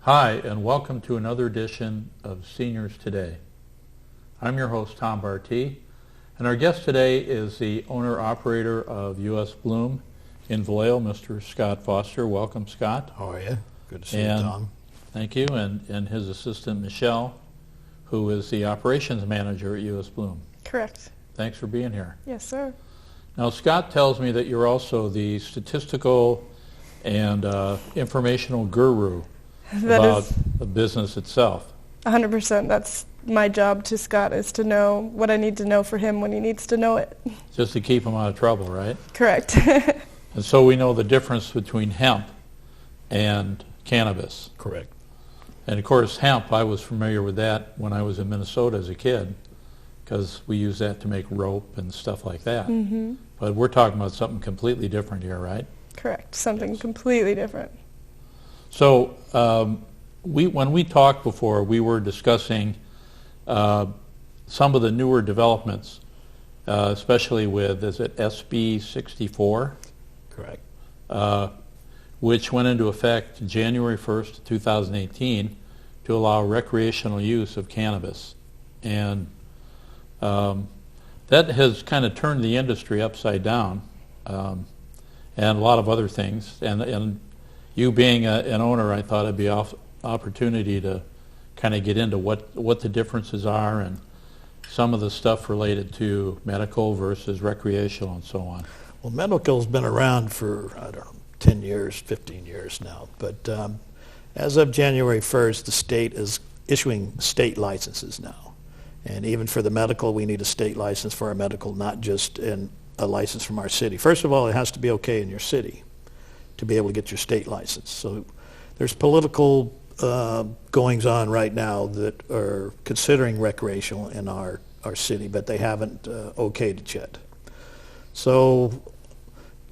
Hi, and welcome to another edition of Seniors Today. I'm your host, Tom Bartee, and our guest today is the owner-operator of U.S. Bloom in Vallejo, Mr. Scott Foster. Welcome, Scott. How are you? Good to see you, Tom. Thank you, and his assistant, Michelle, who is the operations manager at U.S. Bloom. Correct. Thanks for being here. Yes, sir. Now, Scott tells me that you're also the statistical and informational guru about the business itself. 100%. That's my job to Scott, is to know what I need to know for him when he needs to know it. Just to keep him out of trouble, right? Correct. And so we know the difference between hemp and cannabis. Correct. And of course, hemp, I was familiar with that when I was in Minnesota as a kid, because we use that to make rope and stuff like that. Mm-hmm. But we're talking about something completely different here, right? Correct. Something completely different. So when we talked before, we were discussing some of the newer developments, especially with, is it SB 64? Correct. Which went into effect January 1st, 2018, to allow recreational use of cannabis. And that has kind of turned the industry upside down, and a lot of other things. And you being an owner, I thought it'd be an opportunity to kind of get into what the differences are and some of the stuff related to medical versus recreational and so on. Well, medical's been around for, 10 years, 15 years now. But as of January 1st, the state is issuing state licenses now. And even for the medical, we need a state license for our medical, not just a license from our city. First of all, it has to be okay in your city to be able to get your state license. So there's political goings on right now that are considering recreational in our city, but they haven't okayed it yet. So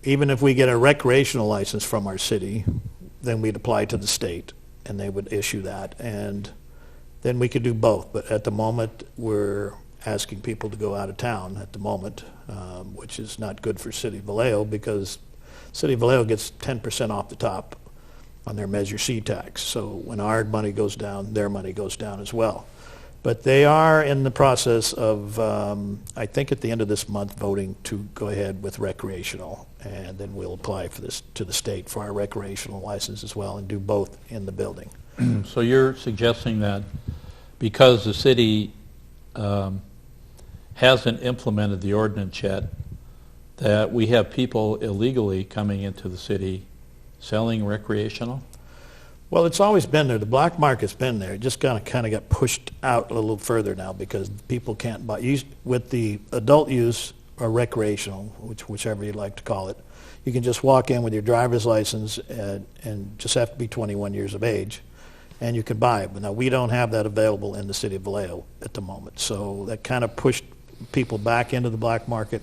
even if we get a recreational license from our city, then we'd apply to the state and they would issue that, and then we could do both. But at the moment, we're asking people to go out of town at the moment, which is not good for City of Vallejo, because City of Vallejo gets 10% off the top on their Measure C tax. So when our money goes down, their money goes down as well. But they are in the process of, I think at the end of this month, voting to go ahead with recreational, and then we'll apply for this to the state for our recreational license as well, and do both in the building. So you're suggesting that because the city hasn't implemented the ordinance yet, that we have people illegally coming into the city selling recreational? Well, it's always been there. The black market's been there. It just kind of got pushed out a little further now because people can't buy. With the adult use or recreational, whichever you'd like to call it, you can just walk in with your driver's license and just have to be 21 years of age, and you can buy it. But now we don't have that available in the city of Vallejo at the moment. So that kind of pushed people back into the black market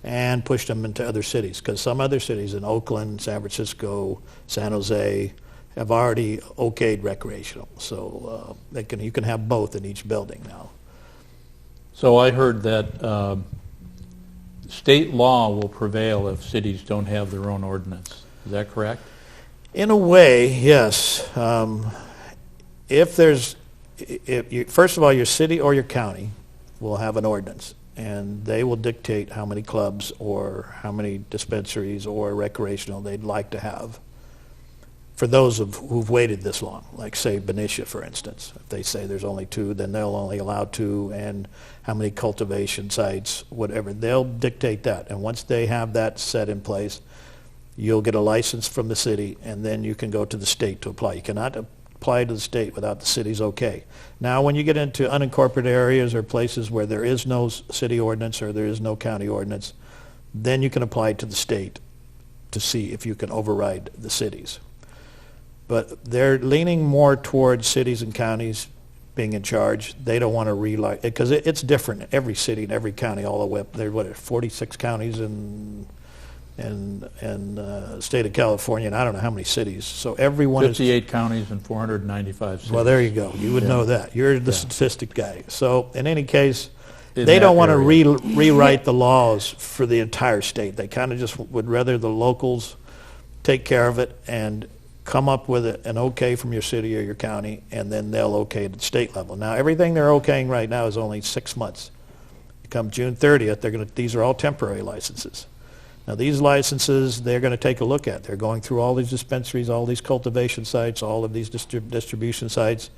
and pushed them into other cities, because some other cities in Oakland, San Francisco, San Jose have already okayed recreational. So you can have both in each building now. So I heard that state law will prevail if cities don't have their own ordinance. Is that correct? In a way, yes. First of all, your city or your county will have an ordinance, and they will dictate how many clubs or how many dispensaries or recreational they'd like to have for those who've waited this long, like say Benicia, for instance. If they say there's only 2, then they'll only allow 2, and how many cultivation sites, whatever. They'll dictate that, and once they have that set in place, you'll get a license from the city, and then you can go to the state to apply. You cannot apply to the state without the city's okay. Now, when you get into unincorporated areas or places where there is no city ordinance or there is no county ordinance, then you can apply to the state to see if you can override the cities. But they're leaning more towards cities and counties being in charge. They don't want to rely, because it's different in every city and every county all the way up. There are 46 counties in state of California, and I don't know how many cities. So everyone 58 counties and 495 cities. Well, there you go. You would know that. You're the statistic guy. So in any case, they don't want to rewrite the laws for the entire state. They kind of just would rather the locals take care of it, and come up with an okay from your city or your county, and then they'll okay at the state level. Now, everything they're okaying right now is only 6 months. Come June 30th, these are all temporary licenses. Now, these licenses, they're going to take a look at. They're going through all these dispensaries, all these cultivation sites, all of these distribution sites,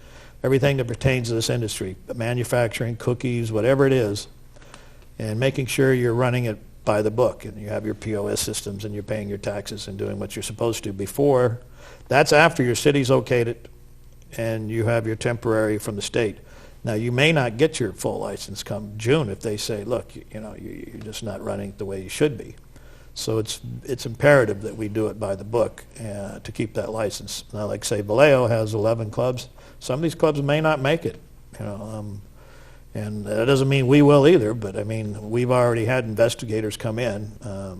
everything that pertains to this industry, manufacturing, cookies, whatever it is, and making sure you're running it by the book, and you have your POS systems, and you're paying your taxes and doing what you're supposed to before. That's after your city's okayed it, and you have your temporary from the state. Now, you may not get your full license come June if they say, look, you're just not running it the way you should be. So it's imperative that we do it by the book to keep that license. Now, like say, Vallejo has 11 clubs. Some of these clubs may not make it, and that doesn't mean we will either. But I mean, we've already had investigators come in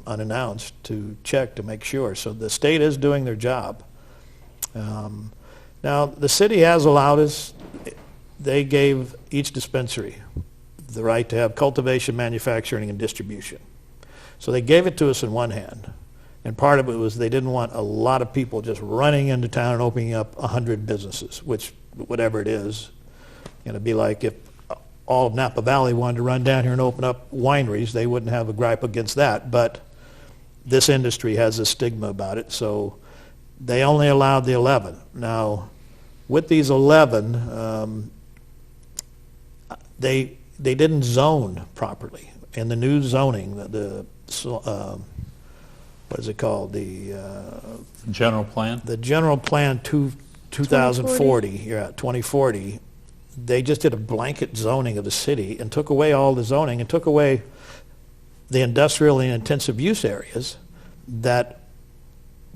unannounced to check to make sure. So the state is doing their job. Now, the city has allowed us. They gave each dispensary the right to have cultivation, manufacturing, and distribution. So they gave it to us in one hand, and part of it was they didn't want a lot of people just running into town and opening up 100 businesses, which, whatever it is, it'd be like if all of Napa Valley wanted to run down here and open up wineries, they wouldn't have a gripe against that, but this industry has a stigma about it, so they only allowed the 11. Now, with these 11, they didn't zone properly. In the new zoning, what is it called? The general plan? The general plan 2040, yeah, 2040, they just did a blanket zoning of the city and took away all the zoning and took away the industrial and intensive use areas that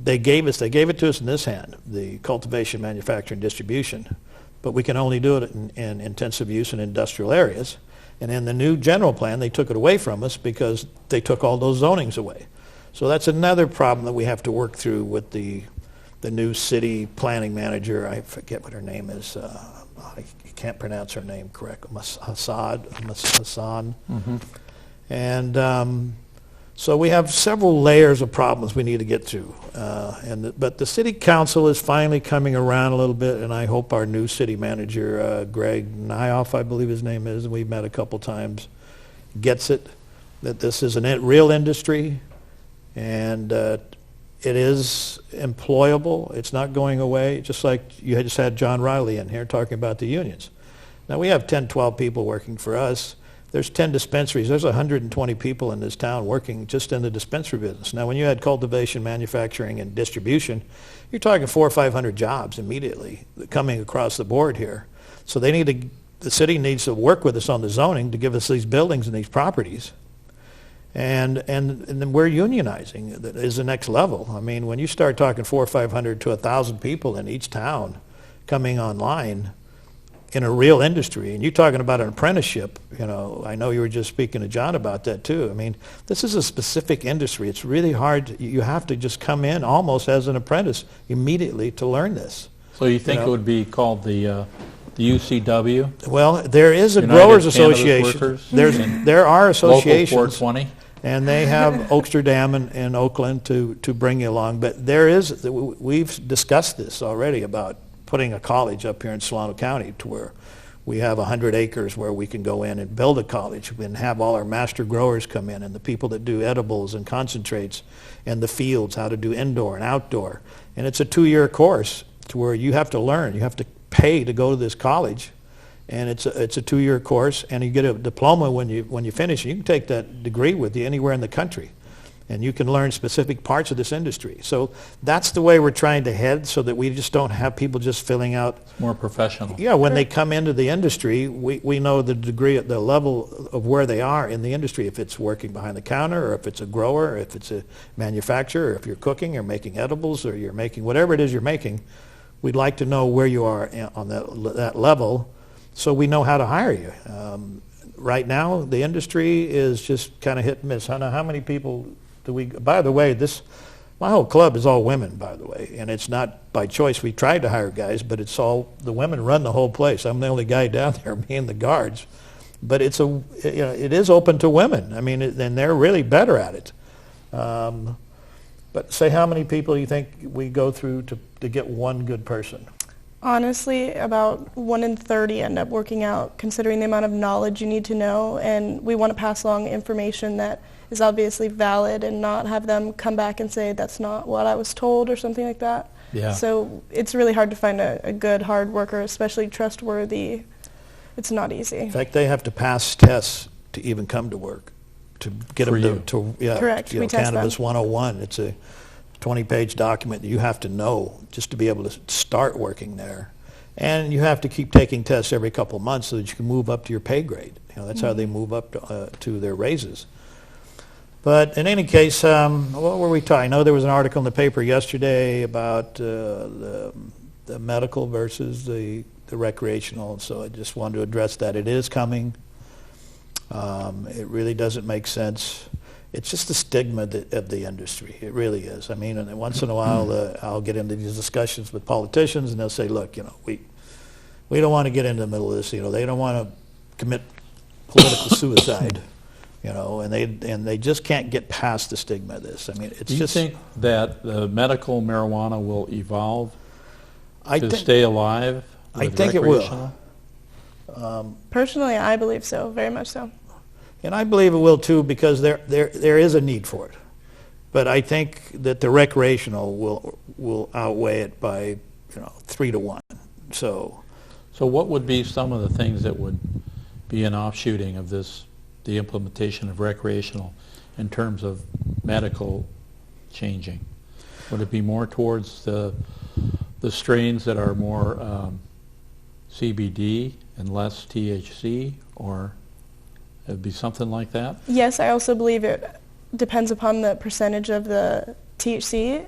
they gave us. They gave it to us in this hand, the cultivation, manufacturing, distribution, but we can only do it in intensive use and industrial areas. And in the new general plan, they took it away from us because they took all those zonings away. So that's another problem that we have to work through with the new city planning manager. I forget what her name is. I can't pronounce her name correctly. Hassan. Mm-hmm. And so we have several layers of problems we need to get through. But the city council is finally coming around a little bit, and I hope our new city manager, Greg Nyoff, I believe his name is, and we've met a couple times, gets it, that this is a real industry, and it is employable. It's not going away, just like you just had John Riley in here talking about the unions. Now, we have 10, 12 people working for us. There's 10 dispensaries. There's 120 people in this town working just in the dispensary business. Now, when you had cultivation, manufacturing, and distribution, you're talking 400 or 500 jobs immediately coming across the board here. So the city needs to work with us on the zoning to give us these buildings and these properties. And then we're unionizing. That is the next level. I mean, when you start talking 400 or 500 to 1,000 people in each town coming online, in a real industry, and you're talking about an apprenticeship, I know you were just speaking to John about that too. I mean, this is a specific industry. It's really hard. You have to just come in almost as an apprentice immediately to learn this. So you think it would be called the UCW? Well, there is a United Growers Cannabis Association. Workers? There are associations. Local 420? And they have Oaksterdam and Oakland to bring you along. But we've discussed this already about putting a college up here in Solano County to where we have 100 acres where we can go in and build a college and have all our master growers come in and the people that do edibles and concentrates and the fields, how to do indoor and outdoor. And it's a 2-year course to where you have to learn. You have to pay to go to this college. And it's a 2-year course, and you get a diploma when you finish. You can take that degree with you anywhere in the country. And you can learn specific parts of this industry. So that's the way we're trying to head, so that we just don't have people just filling out. It's more professional. Yeah, when they come into the industry, we know the degree, the level of where they are in the industry, if it's working behind the counter, or if it's a grower, or if it's a manufacturer, or if you're cooking or making edibles, or you're making whatever it is you're making. We'd like to know where you are on that level, so we know how to hire you. Right now, the industry is just kind of hit and miss. I don't know how many people do we. By the way, my whole club is all women, by the way, and it's not by choice. We tried to hire guys, but it's all the women run the whole place. I'm the only guy down there, me and the guards, but it is open to women. I mean, and they're really better at it. But say how many people you think we go through to get one good person? Honestly, about 1 in 30 end up working out, considering the amount of knowledge you need to know, and we want to pass along information that is obviously valid and not have them come back and say, that's not what I was told or something like that. Yeah. So it's really hard to find a good, hard worker, especially trustworthy. It's not easy. In fact, they have to pass tests to even come to work, to get For them you. to yeah, Correct. you know, We test Cannabis them. 101. It's a 20-page document that you have to know just to be able to start working there. And you have to keep taking tests every couple of months so that you can move up to your pay grade. You know, that's how they move up to their raises. But in any case, what were we talking? I know there was an article in the paper yesterday about the medical versus the recreational, so I just wanted to address that. It is coming. It really doesn't make sense. It's just the stigma of the industry. It really is. I mean, and once in a while, I'll get into these discussions with politicians, and they'll say, "Look, you know, we don't want to get into the middle of this. You know, they don't want to commit political suicide. You know, and they just can't get past the stigma of this. I mean, it's Do you just. think that the medical marijuana will evolve I to think, stay alive I with think it will. recreational? Personally, I believe so, very much so. And I believe it will too, because there is a need for it. But I think that the recreational will outweigh it by 3 to 1. So what would be some of the things that would be an offshooting of this, the implementation of recreational, in terms of medical changing? Would it be more towards the strains that are more CBD and less THC, or it'd be something like that? Yes, I also believe it depends upon the percentage of the THC,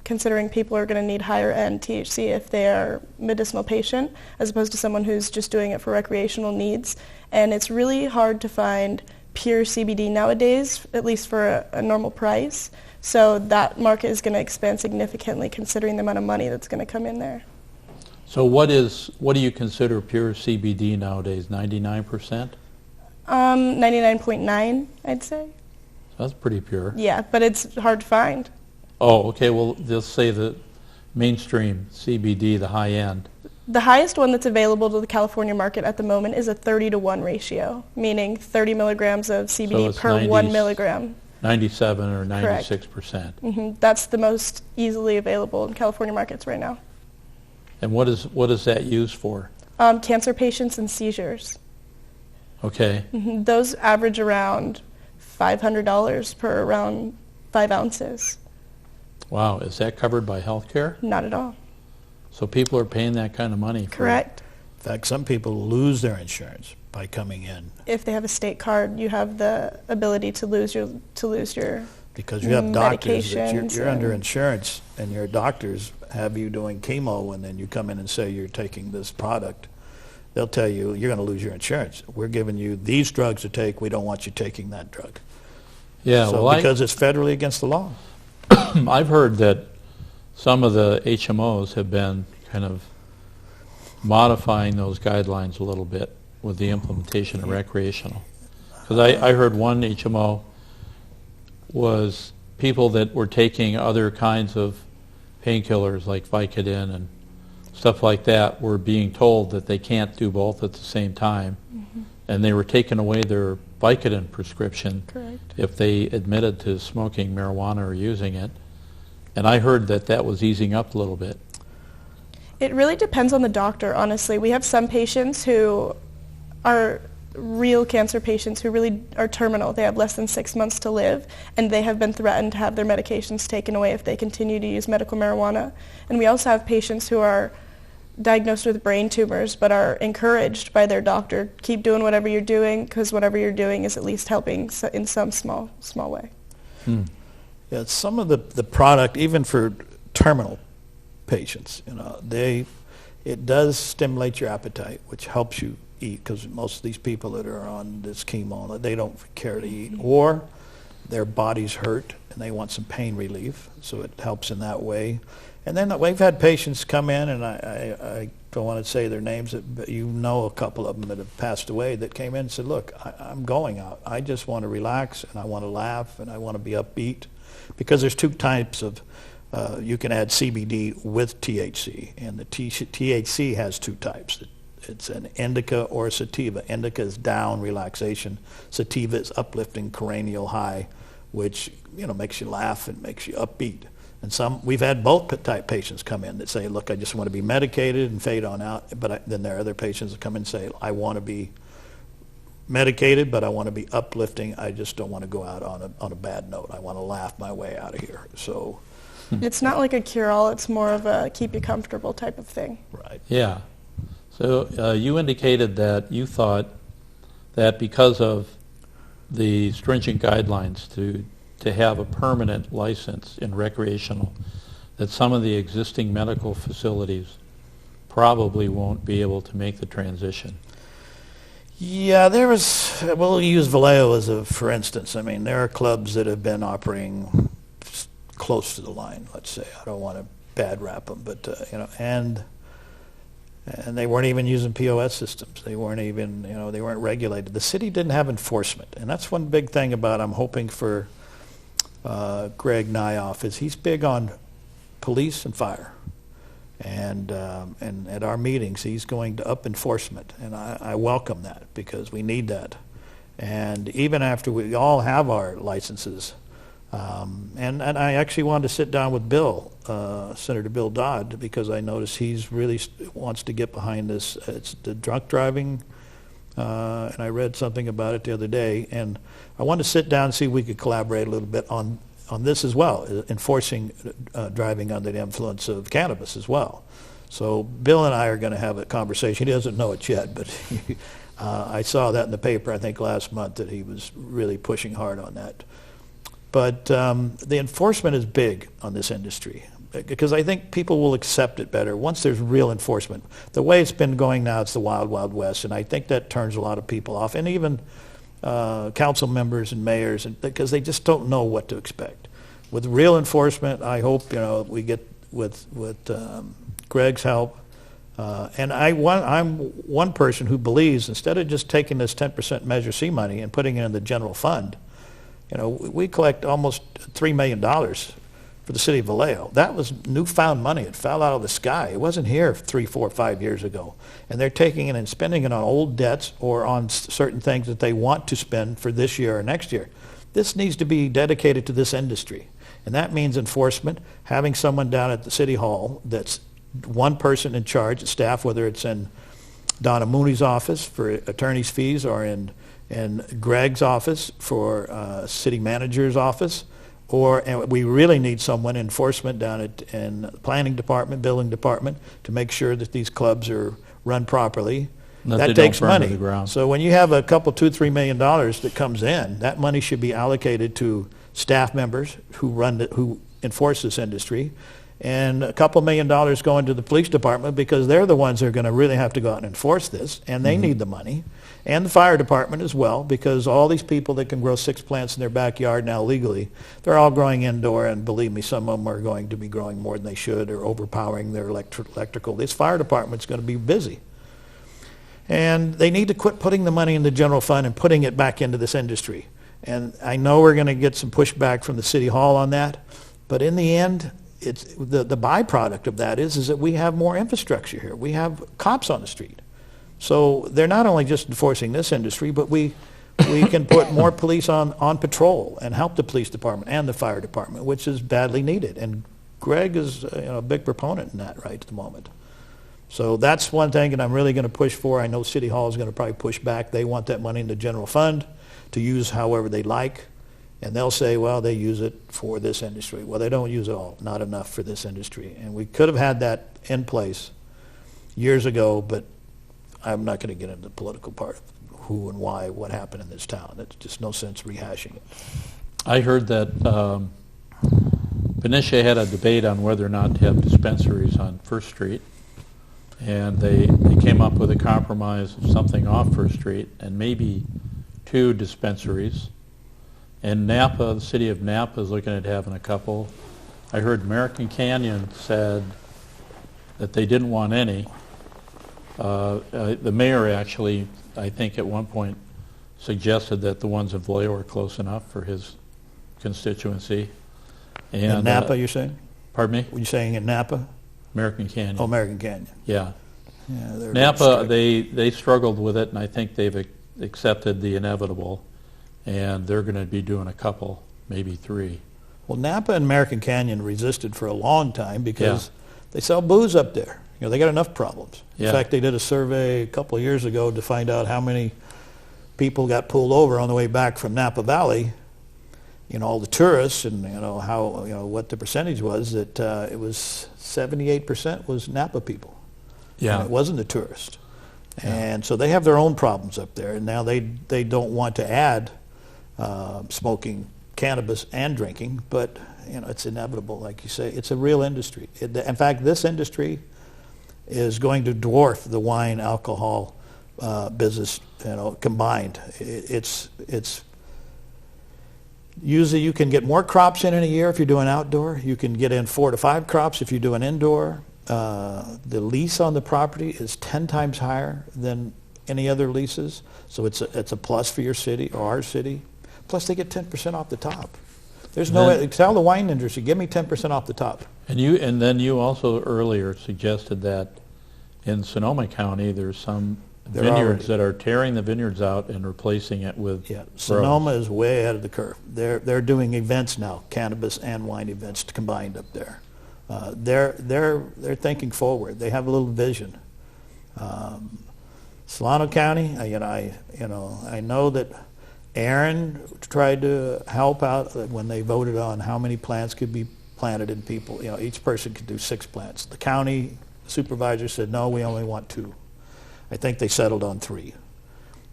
considering people are going to need higher end THC if they are medicinal patient, as opposed to someone who's just doing it for recreational needs. And it's really hard to find pure CBD nowadays, at least for a normal price. So that market is going to expand significantly, considering the amount of money that's going to come in there. So what do you consider pure CBD nowadays? 99%? 99.9, I'd say. That's pretty pure. Yeah, but it's hard to find. Oh, okay. Well, they'll say the mainstream CBD, the high end. The highest one that's available to the California market at the moment is a 30 to 1 ratio, meaning 30 milligrams of CBD it's per 90 1 milligram. 97 or Correct. 96%. That's the most easily available in California markets right now. And what is that used for? Cancer patients and seizures. Okay. Those average around $500 per around 5 ounces. Wow. Is that covered by health care? Not at all. So people are paying that kind of money for Correct. in fact, some people lose their insurance by coming in If they have a state card, you have the ability to lose your because you have doctors that medications you're under and- insurance, and your doctors have you doing chemo, and then you come in and say you're taking this product. They'll tell you you're going to lose your insurance. We're giving you these drugs to take. We don't want you taking that drug. Yeah, So well, because it's federally against the law. I've heard that some of the HMOs have been kind of modifying those guidelines a little bit with the implementation of recreational. Because I heard one HMO was people that were taking other kinds of painkillers like Vicodin and stuff like that were being told that they can't do both at the same time. And they were taking away their Vicodin prescription Correct. if they admitted to smoking marijuana or using it. And I heard that that was easing up a little bit. It really depends on the doctor, honestly. We have some patients who are real cancer patients who really are terminal. They have less than 6 months to live, and they have been threatened to have their medications taken away if they continue to use medical marijuana. And we also have patients who are diagnosed with brain tumors but are encouraged by their doctor, keep doing whatever you're doing, because whatever you're doing is at least helping in some small way. Yeah, some of the product, even for terminal patients, it does stimulate your appetite, which helps you eat, because most of these people that are on this chemo, they don't care to eat, or their bodies hurt and they want some pain relief, so it helps in that way. And then we've had patients come in, and I don't want to say their names, but you know a couple of them that have passed away that came in and said, look, I'm going out. I just want to relax, and I want to laugh, and I want to be upbeat. because there's two types of, you can add CBD with THC, and the THC has two types. It's an indica or a sativa. Indica is down, relaxation. Sativa is uplifting, cranial high, which makes you laugh and makes you upbeat. And we've had both type patients come in that say, look, I just want to be medicated and fade on out. But then there are other patients that come in and say, I want to be medicated, but I want to be uplifting. I just don't want to go out on a bad note. I want to laugh my way out of here. So it's not like a cure-all. It's more of a keep you comfortable type of thing. Right. Yeah. So you indicated that you thought that because of the stringent guidelines to have a permanent license in recreational, that some of the existing medical facilities probably won't be able to make the transition. Yeah, we'll use Vallejo for instance. I mean, there are clubs that have been operating close to the line, let's say. I don't want to bad rap them, but, and they weren't even using POS systems. They weren't even, they weren't regulated. The city didn't have enforcement, and that's one big thing about, I'm hoping for Greg Nyoff, is he's big on police and fire. And at our meetings, he's going to up enforcement, and I welcome that because we need that. And even after we all have our licenses, and I actually wanted to sit down with Bill, Senator Bill Dodd, because I noticed he's really wants to get behind this. It's the drunk driving, and I read something about it the other day, and I wanted to sit down and see if we could collaborate a little bit on this as well, enforcing driving under the influence of cannabis as well. So Bill and I are going to have a conversation. He doesn't know it yet, but I saw that in the paper, I think last month, that he was really pushing hard on that. But the enforcement is big on this industry because I think people will accept it better once there's real enforcement. The way it's been going now, it's the wild, wild west, and I think that turns a lot of people off, and even council members and mayors, because they just don't know what to expect. With real enforcement, I hope we get with Greg's help. And I'm one person who believes instead of just taking this 10% Measure C money and putting it in the general fund, we collect almost $3 million for the city of Vallejo. That was newfound money. It fell out of the sky. It wasn't here 3, 4, 5 years ago. And they're taking it and spending it on old debts or on certain things that they want to spend for this year or next year. This needs to be dedicated to this industry. And that means enforcement, having someone down at the city hall that's one person in charge of staff, whether it's in Donna Mooney's office for attorney's fees or in Greg's office for city manager's office, and we really need someone enforcement down in the planning department, building department, to make sure that these clubs are run properly. That takes money. So when you have a couple, $2, $3 million that comes in, that money should be allocated to staff members who enforce this industry, and a couple $1 million going to the police department because they're the ones that are going to really have to go out and enforce this, and they need the money. And the fire department as well, because all these people that can grow 6 plants in their backyard now legally, they're all growing indoor, and believe me, some of them are going to be growing more than they should or overpowering their electrical. This fire department's going to be busy. And they need to quit putting the money in the general fund and putting it back into this industry. And I know we're going to get some pushback from the city hall on that, but in the end, it's the byproduct of that is that we have more infrastructure here. We have cops on the street. So they're not only just enforcing this industry, but we can put more police on patrol and help the police department and the fire department, which is badly needed. And Greg is a big proponent in that right at the moment. So that's one thing that I'm really going to push for. I know City Hall is going to probably push back. They want that money in the general fund to use however they like. And they'll say, well, they use it for this industry. Well, they don't use it all, not enough for this industry. And we could have had that in place years ago, but I'm not going to get into the political part of who and why, what happened in this town. It's just no sense rehashing it. I heard that Benicia had a debate on whether or not to have dispensaries on First Street, and they came up with a compromise of something off First Street and maybe 2 dispensaries. And Napa, the city of Napa, is looking at having a couple. I heard American Canyon said that they didn't want any. The mayor actually, I think at one point, suggested that the ones in Vallejo were close enough for his constituency. And, in Napa, you're saying? Pardon me? Were you saying in Napa? American Canyon. Oh, American Canyon. Yeah. Yeah, they're Napa, they struggled with it, and I think they've accepted the inevitable, and they're going to be doing a couple, maybe 3. Well, Napa and American Canyon resisted for a long time because they sell booze up there. You know, they got enough problems. In fact, they did a survey a couple of years ago to find out how many people got pulled over on the way back from Napa Valley. You know, all the tourists, and what the percentage was. That it was 78% was Napa people. Yeah. And it wasn't the tourist. And so they have their own problems up there, and now they don't want to add smoking cannabis and drinking, but you know, it's inevitable, like you say. It's a real industry. In fact, this industry is going to dwarf the wine alcohol business, you know, combined. It's usually you can get more crops in a year if you're doing outdoor. You can get in 4 to 5 crops if you do an indoor. The lease on the property is 10 times higher than any other leases, so it's a plus for your city or our city. Plus, they get 10% off the top. There's no tell the wine industry, give me 10% off the top. And then you also earlier suggested that in Sonoma County there's some vineyards that are tearing the vineyards out and replacing it with Sonoma is way ahead of the curve. They're doing events now, cannabis and wine events combined up there. They're thinking forward. They have a little vision. Solano County, I know that Aaron tried to help out when they voted on how many plants could be planted in people. You know, each person could do 6 plants. The county supervisor said, no, we only want 2. I think they settled on 3.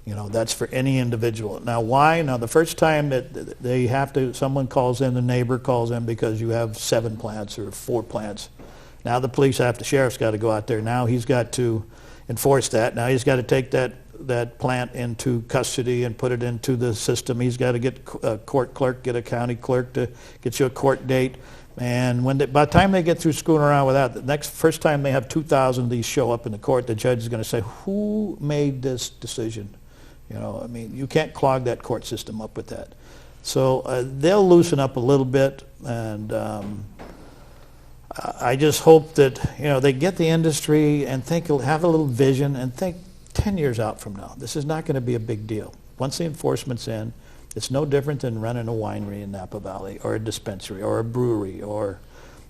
You know, that's for any individual. Now, why? Now, the first time that they have to, someone calls in, the neighbor calls in because you have 7 plants or 4 plants. Now the police the sheriff's got to go out there. Now he's got to enforce that. Now he's got to take that plant into custody and put it into the system. He's got to get a court clerk, get a county clerk to get you a court date. And by the time they get through screwing around with that, the first time they have 2,000 of these show up in the court, the judge is going to say, who made this decision? You know, I mean, you can't clog that court system up with that. So they'll loosen up a little bit, and I just hope that, you know, they get the industry and have a little vision and think 10 years out from now. This is not going to be a big deal. Once the enforcement's in, it's no different than running a winery in Napa Valley or a dispensary or a brewery or,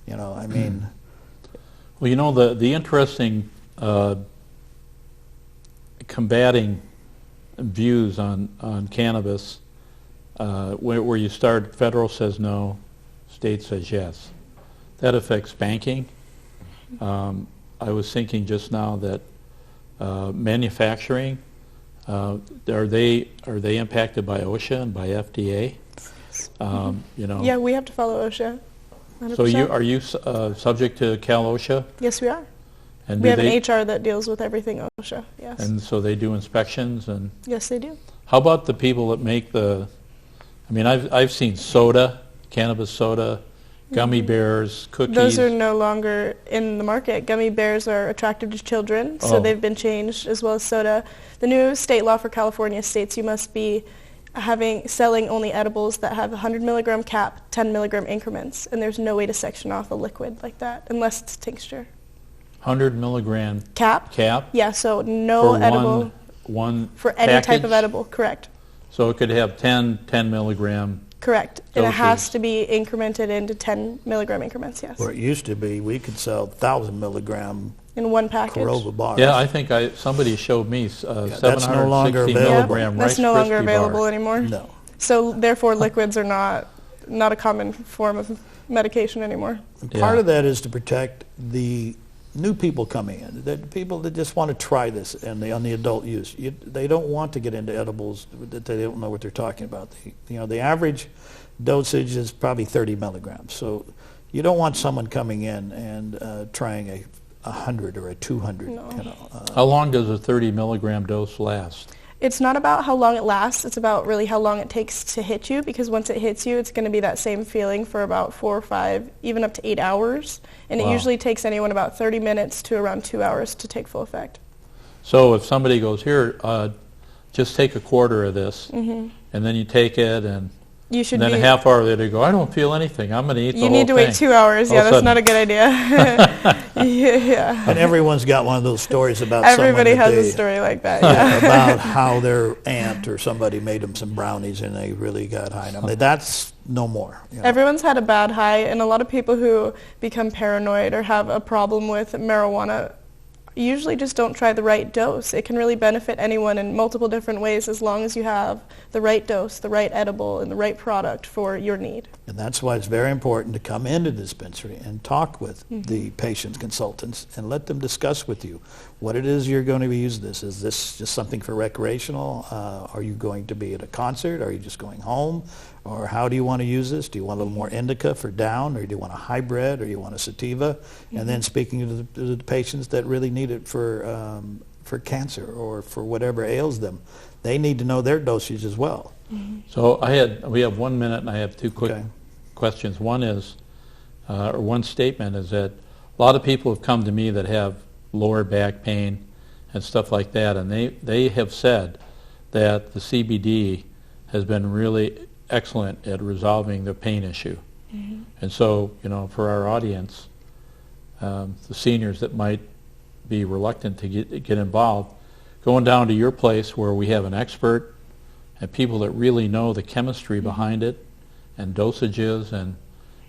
you know, I mean. Well, you know, the interesting combating views on cannabis, where you start, federal says no, state says yes. That affects banking. I was thinking just now that manufacturing, are they impacted by OSHA and by FDA? You know. Yeah, we have to follow OSHA. 100%. So are you subject to Cal OSHA? Yes, we are. And we have an HR that deals with everything OSHA. Yes. And so they do inspections and. Yes, they do. How about the people that make I mean, I've seen soda, cannabis soda, gummy bears, cookies. Those are no longer in the market. Gummy bears are attractive to children, so they've been changed, as well as soda. The new state law for California states you must be selling only edibles that have 100 milligram cap, 10 milligram increments, and there's no way to section off a liquid like that unless it's tincture. 100 milligram cap? Yeah, so no for edible. One for any package? type of edible, correct. So it could have 10 milligram. Correct. And it has to be incremented into 10 milligram increments, yes. Where it used to be, we could sell 1,000 milligram in one package. Corova bars. Yeah, I think somebody showed me 760 no longer milligram That's Rice no longer Krispie available bar. anymore. No. So therefore, liquids are not a common form of medication anymore. And part of that is to protect the new people coming in, the people that just want to try this on the adult use. They don't want to get into edibles that they don't know what they're talking about. The average dosage is probably 30 milligrams. So you don't want someone coming in and trying a 100 or a 200. No. You know, How long does a 30 milligram dose last? It's not about how long it lasts. It's about really how long it takes to hit you, because once it hits you, it's going to be that same feeling for about 4 or 5, even up to 8 hours. And it usually takes anyone about 30 minutes to around 2 hours to take full effect. So if somebody goes, here, just take a quarter of this, and then you take it, and You should And then be. a half hour later, you go, I don't feel anything. I'm going to eat the whole You need to thing. wait 2 hours. All Yeah, of a that's sudden- not a good idea. Yeah. And everyone's got one of those stories about Everybody someone that has a they- story like that. Yeah. about how their aunt or somebody made them some brownies and they really got high. Now, that's no more. You know. Everyone's had a bad high, and a lot of people who become paranoid or have a problem with marijuana usually just don't try the right dose. It can really benefit anyone in multiple different ways as long as you have the right dose, the right edible, and the right product for your need. And that's why it's very important to come into the dispensary and talk with the patient consultants and let them discuss with you what it is you're going to be using this. Is this just something for recreational? Are you going to be at a concert? Are you just going home? Or how do you want to use this? Do you want a little more indica for down, or do you want a hybrid, or you want a sativa? And then speaking to the patients that really need it for cancer or for whatever ails them, they need to know their dosage as well. So we have 1 minute, and I have two quick questions. One is, or one statement is that a lot of people have come to me that have lower back pain and stuff like that, and they have said that the CBD has been really excellent at resolving the pain issue. And so, for our audience, the seniors that might be reluctant to get involved, going down to your place where we have an expert and people that really know the chemistry behind it and dosages and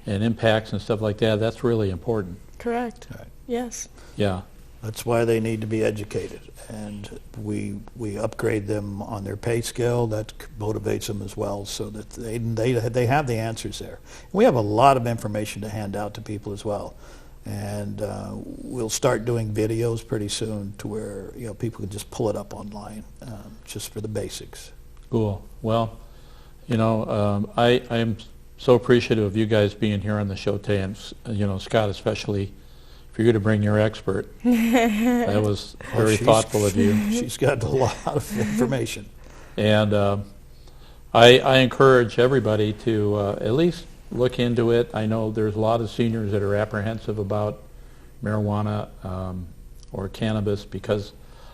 impacts and stuff like that, that's really important. Correct. Right. Yes. Yeah. That's why they need to be educated, and we upgrade them on their pay scale. That motivates them as well, so that they have the answers there. We have a lot of information to hand out to people as well, and we'll start doing videos pretty soon to where people can just pull it up online, just for the basics. Cool. Well, I am so appreciative of you guys being here on the show today, and Scott especially, for you to bring your expert. That was very thoughtful of you. She's got a lot of information. And I encourage everybody to at least look into it. I know there's a lot of seniors that are apprehensive about marijuana or cannabis, because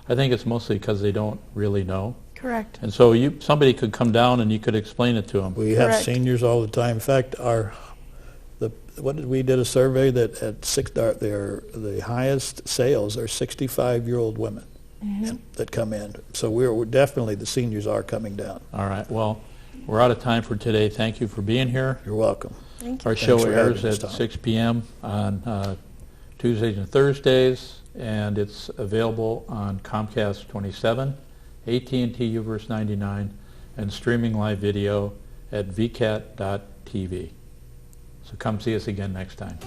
I think it's mostly because they don't really know. Correct. And so somebody could come down and you could explain it to them. We have Correct. seniors all the time. In fact, we did a survey that at the highest sales are 65-year-old women that come in. So we're definitely, the seniors are coming down. All right. Well, we're out of time for today. Thank you for being here. You're welcome. Thank you. Our show for having airs us, at Tom. 6 p.m. on Tuesdays and Thursdays, and it's available on Comcast 27, AT&T UVerse 99, and streaming live video at vcat.tv. So come see us again next time.